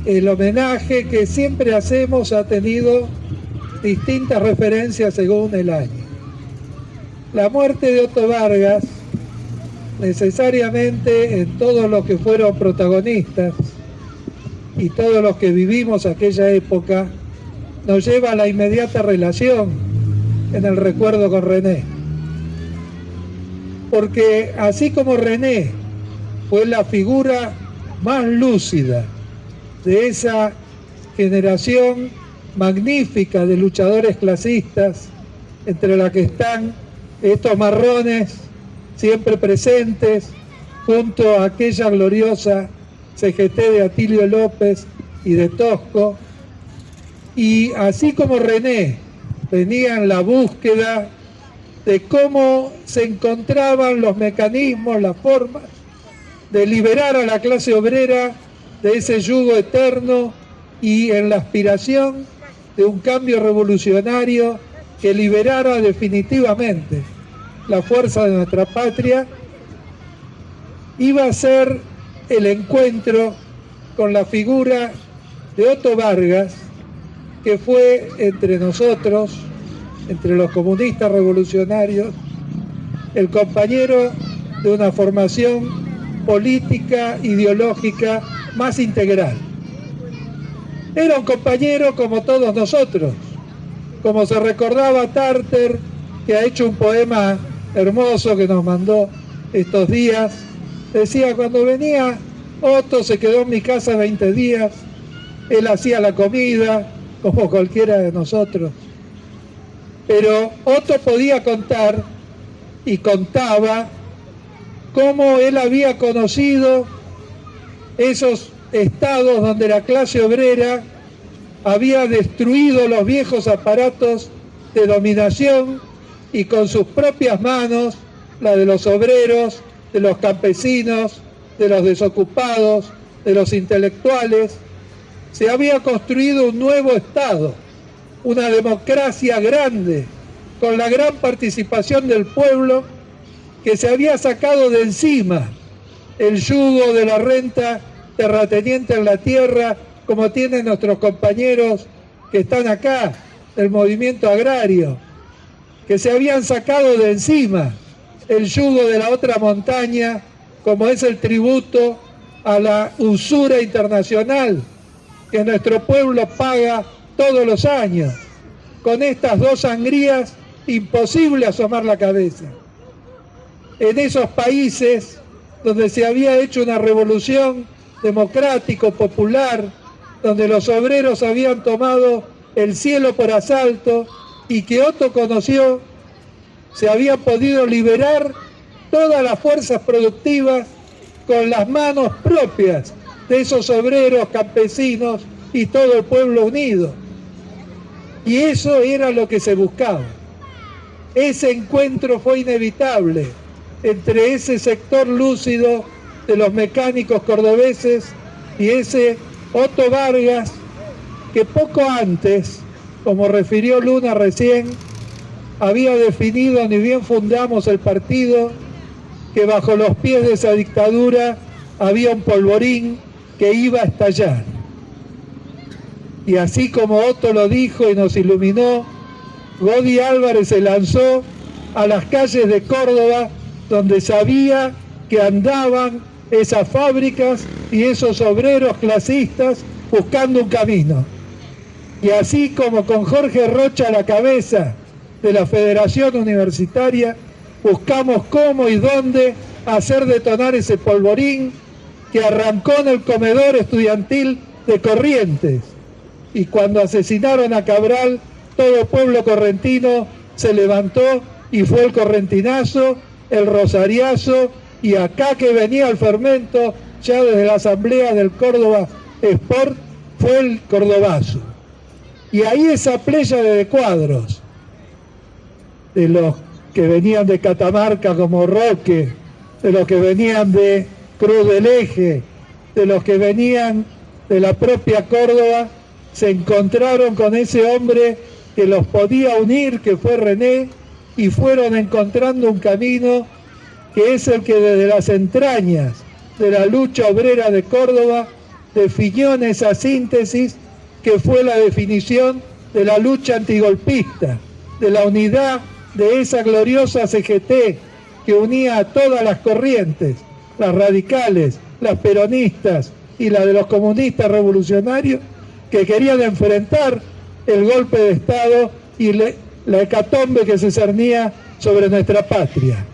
el homenaje que siempre hacemos ha tenido distintas referencias según el año. La muerte de Otto Vargas, necesariamente en todos los que fueron protagonistas y todos los que vivimos aquella época, nos lleva a la inmediata relación en el recuerdo con René. Porque así como René fue la figura más lúcida de esa generación magnífica de luchadores clasistas, entre la que están estos marrones siempre presentes, junto a aquella gloriosa CGT de Atilio López y de Tosco, y así como René venía en la búsqueda de cómo se encontraban los mecanismos, las formas de liberar a la clase obrera de ese yugo eterno y en la aspiración de un cambio revolucionario que liberara definitivamente la fuerza de nuestra patria, iba a ser el encuentro con la figura de Otto Vargas, que fue entre nosotros, entre los comunistas revolucionarios, el compañero de una formación política, ideológica más integral. Era un compañero como todos nosotros, como se recordaba Tarter, que ha hecho un poema hermoso que nos mandó estos días. Decía, cuando venía Otto se quedó en mi casa 20 días, él hacía la comida, como cualquiera de nosotros. Pero Otto podía contar, y contaba, cómo él había conocido esos estados donde la clase obrera había destruido los viejos aparatos de dominación y con sus propias manos, la de los obreros, de los campesinos, de los desocupados, de los intelectuales, se había construido un nuevo Estado, una democracia grande, con la gran participación del pueblo, que se había sacado de encima el yugo de la renta terrateniente en la tierra, como tienen nuestros compañeros que están acá, del movimiento agrario, que se habían sacado de encima el yugo de la otra montaña, como es el tributo a la usura internacional que nuestro pueblo paga todos los años. Con estas dos sangrías, imposible asomar la cabeza. En esos países donde se había hecho una revolución democrático, popular, donde los obreros habían tomado el cielo por asalto y que Otto conoció, se habían podido liberar todas las fuerzas productivas con las manos propias de esos obreros, campesinos y todo el pueblo unido. Y eso era lo que se buscaba. Ese encuentro fue inevitable entre ese sector lúcido de los mecánicos cordobeses y ese Otto Vargas, que poco antes, como refirió Luna recién, había definido, ni bien fundamos el partido, que bajo los pies de esa dictadura había un polvorín que iba a estallar. Y así como Otto lo dijo y nos iluminó, Godi Álvarez se lanzó a las calles de Córdoba, donde sabía que andaban esas fábricas y esos obreros clasistas buscando un camino. Y así como con Jorge Rocha a la cabeza de la Federación Universitaria, buscamos cómo y dónde hacer detonar ese polvorín que arrancó en el comedor estudiantil de Corrientes. Y cuando asesinaron a Cabral, todo el pueblo correntino se levantó y fue el correntinazo, el rosariazo, y acá que venía el fermento, ya desde la asamblea del Córdoba Sport, fue el cordobazo. Y ahí esa playa de cuadros, de los que venían de Catamarca como Roque, de los que venían de Cruz del Eje, de los que venían de la propia Córdoba, se encontraron con ese hombre que los podía unir, que fue René, y fueron encontrando un camino que es el que desde las entrañas de la lucha obrera de Córdoba definió en esa síntesis que fue la definición de la lucha antigolpista, de la unidad de esa gloriosa CGT que unía a todas las corrientes, las radicales, las peronistas y la de los comunistas revolucionarios, que querían enfrentar el golpe de Estado y la hecatombe que se cernía sobre nuestra patria.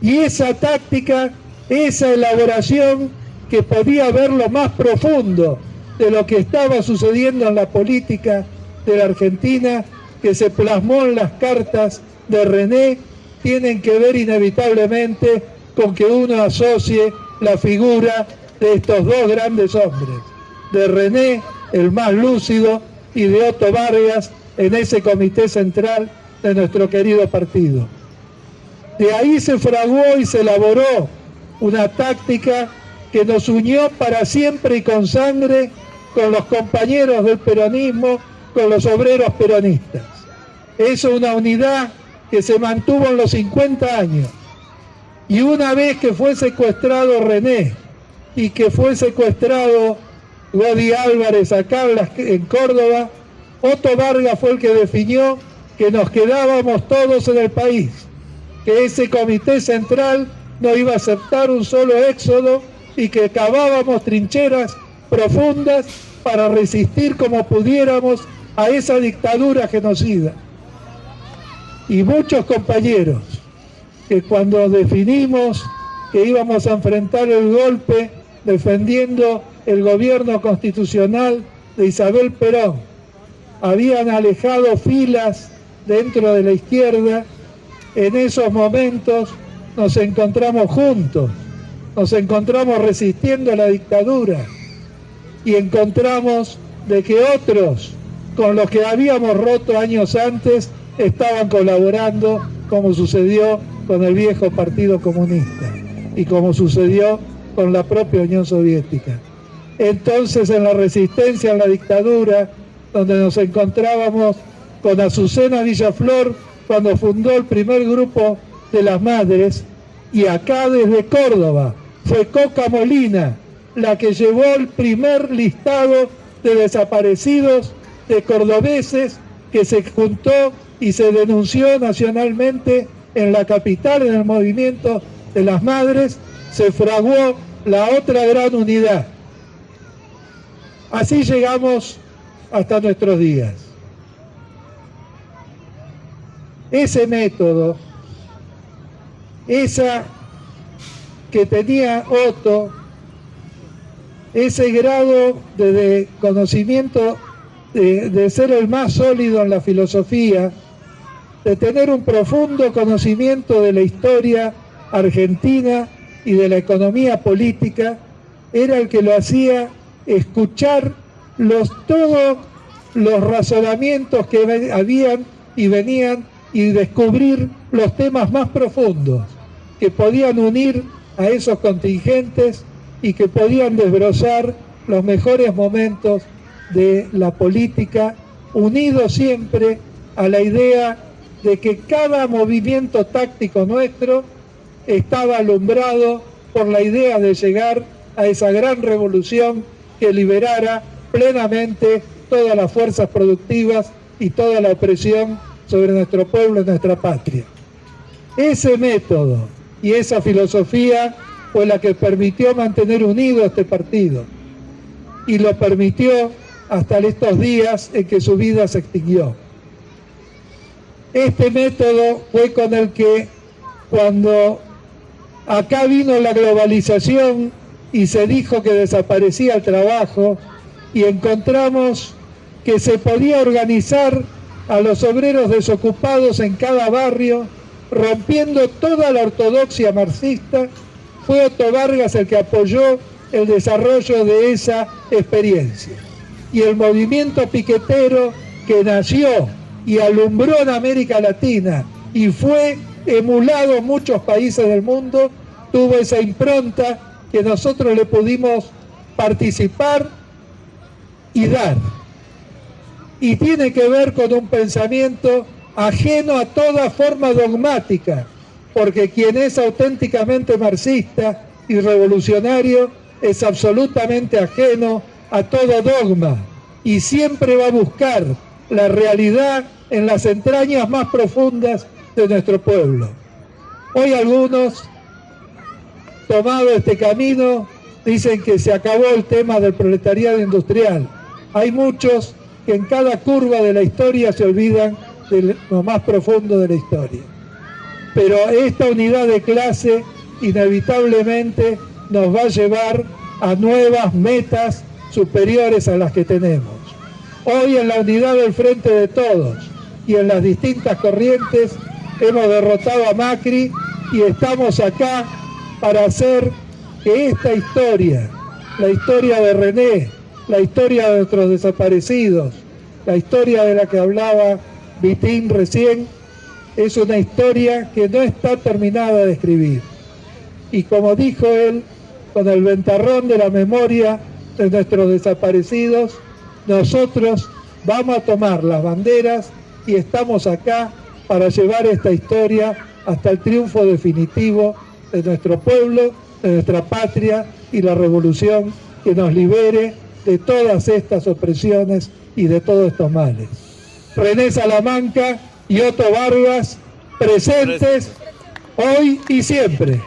Y esa táctica, esa elaboración que podía ver lo más profundo de lo que estaba sucediendo en la política de la Argentina, que se plasmó en las cartas de René, tienen que ver inevitablemente con que uno asocie la figura de estos dos grandes hombres, de René, el más lúcido, y de Otto Vargas en ese comité central de nuestro querido partido. De ahí se fraguó y se elaboró una táctica que nos unió para siempre y con sangre con los compañeros del peronismo, con los obreros peronistas. Es una unidad que se mantuvo en los 50 años. Y una vez que fue secuestrado René y que fue secuestrado Godi Álvarez acá en Córdoba, Otto Vargas fue el que definió que nos quedábamos todos en el país, que ese comité central no iba a aceptar un solo éxodo y que cavábamos trincheras profundas para resistir como pudiéramos a esa dictadura genocida. Y muchos compañeros que cuando definimos que íbamos a enfrentar el golpe defendiendo el gobierno constitucional de Isabel Perón, habían alejado filas dentro de la izquierda, en esos momentos nos encontramos juntos, nos encontramos resistiendo a la dictadura y encontramos de que otros con los que habíamos roto años antes estaban colaborando, como sucedió con el viejo Partido Comunista y como sucedió con la propia Unión Soviética. Entonces, en la resistencia a la dictadura, donde nos encontrábamos con Azucena Villaflor cuando fundó el primer grupo de las madres, y acá desde Córdoba fue Coca Molina la que llevó el primer listado de desaparecidos de cordobeses que se juntó y se denunció nacionalmente en la capital, en el movimiento de las madres, se fraguó la otra gran unidad. Así llegamos hasta nuestros días. Ese método, esa que tenía Otto, ese grado de conocimiento, de ser el más sólido en la filosofía, de tener un profundo conocimiento de la historia argentina y de la economía política, era el que lo hacía escuchar todos los razonamientos que habían y venían y descubrir los temas más profundos que podían unir a esos contingentes y que podían desbrozar los mejores momentos de la política, unidos siempre a la idea de que cada movimiento táctico nuestro estaba alumbrado por la idea de llegar a esa gran revolución que liberara plenamente todas las fuerzas productivas y toda la opresión sobre nuestro pueblo y nuestra patria. Ese método y esa filosofía fue la que permitió mantener unido este partido y lo permitió hasta estos días en que su vida se extinguió. Este método fue con el que cuando acá vino la globalización y se dijo que desaparecía el trabajo y encontramos que se podía organizar a los obreros desocupados en cada barrio, rompiendo toda la ortodoxia marxista, fue Otto Vargas el que apoyó el desarrollo de esa experiencia. Y el movimiento piquetero que nació y alumbró en América Latina y fue emulado en muchos países del mundo, tuvo esa impronta que nosotros le pudimos participar y dar. Y tiene que ver con un pensamiento ajeno a toda forma dogmática, porque quien es auténticamente marxista y revolucionario es absolutamente ajeno a todo dogma y siempre va a buscar la realidad en las entrañas más profundas de nuestro pueblo. Hoy algunos, tomado este camino, dicen que se acabó el tema del proletariado industrial. Hay muchos que en cada curva de la historia se olvidan de lo más profundo de la historia. Pero esta unidad de clase inevitablemente nos va a llevar a nuevas metas superiores a las que tenemos. Hoy en la unidad del Frente de Todos y en las distintas corrientes hemos derrotado a Macri y estamos acá para hacer que esta historia, la historia de René, la historia de nuestros desaparecidos, la historia de la que hablaba Vitín recién, es una historia que no está terminada de escribir. Y como dijo él, con el ventarrón de la memoria de nuestros desaparecidos, nosotros vamos a tomar las banderas y estamos acá para llevar esta historia hasta el triunfo definitivo de nuestro pueblo, de nuestra patria y la revolución que nos libere de todas estas opresiones y de todos estos males. René Salamanca y Otto Vargas, presentes hoy y siempre.